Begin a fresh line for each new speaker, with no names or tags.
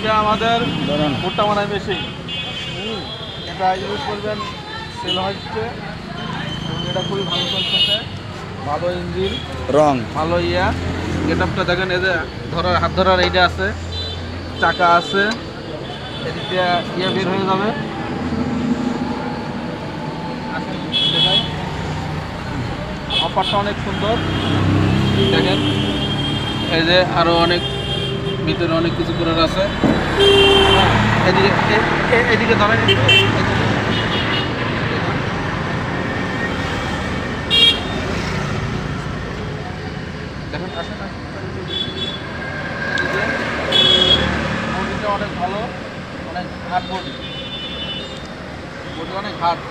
এটা আমাদের ভুট্টা বানাই মেশিন। এটা ইউজ করবেন, সেল হচ্ছে এবং এটা খুবই ভালো চলতেছে, ভালো ইঞ্জিন,
রং
ভালো গেটআপটা দেখেন, এদের ধরার হাত ধরার এইটা আছে, চাকা আছে, এদিক দিয়ে বের হয়ে যাবে। অফারটা অনেক সুন্দর দেখেন, এই যে আরো অনেক ভিতরে অনেক কিছু করার আছে। এদিকে এদিকে ধরেন একটু। দেখুন আসেন, বডিটা অনেক ভালো, অনেক হার্ড বডি, অনেক হার্ড।